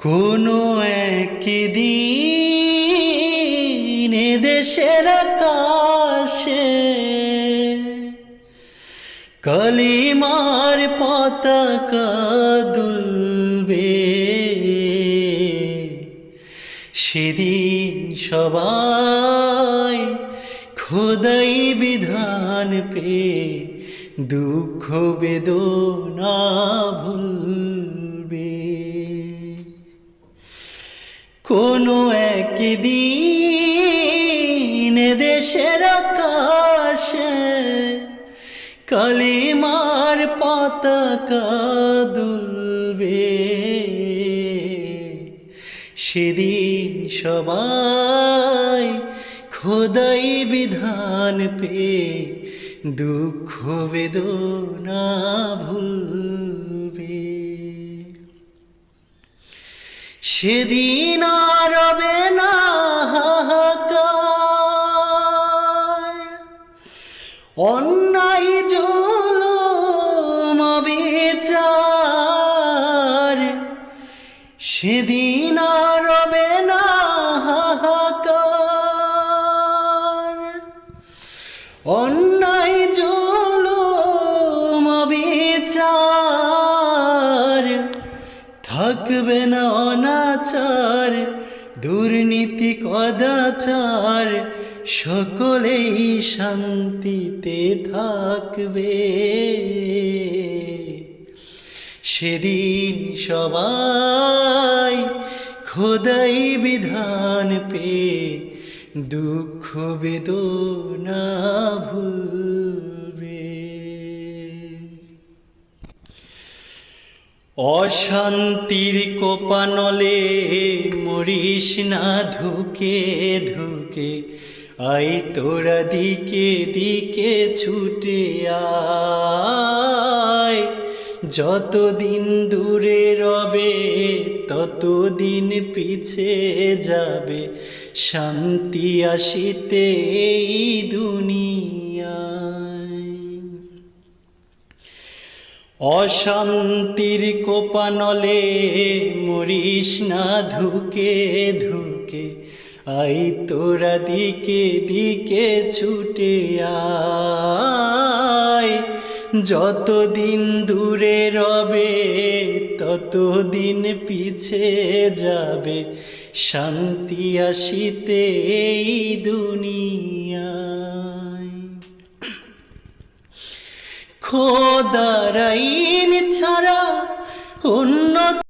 কোনো একদিন দেশের আকাশে কালিমার পতাকা দুলবে, সেদিন সবাই খোদাই বিধান পে দুঃখ বেদনা ভুলবে। কোনো একদিন দেশের আকাশে কালিমার পতাকা দুলবে, সেদিন সবাই খোদাই বিধান পে দুঃখ বেদনা ভুলবে। সেদিন আর রবে না হাহাকার, অন্যায় জুলুম বিচার। সেদিন আর রবে না হাহাকার, অন্যায় জুলুম বিচার। থাকবে না অনাচার, দুর্নীতি কদাচার, সকলেই শান্তিতে থাকবে। সেদিন সবাই খোদাই বিধান পে দুঃখ বেদনা ভুলবে। অশান্তির কোপানলে মরিস না ধুকে ধুকে, আই তোরা দিকে দিকে ছুটে আয়। যতদিন দূরে রবে ততদিন পিছে যাবে, শান্তি আসিতে এই দুনিয়ায়। অশান্তির কোপানলে মরিস না ধুকে ধুকে, আই তোরা দিকে দিকে ছুটে আয়। যতদিন দূরে রবে ততদিন পিছে যাবে, শান্তি আসিতে এই দুনিয়ায়। খোদার আইন ছাড়া অন্য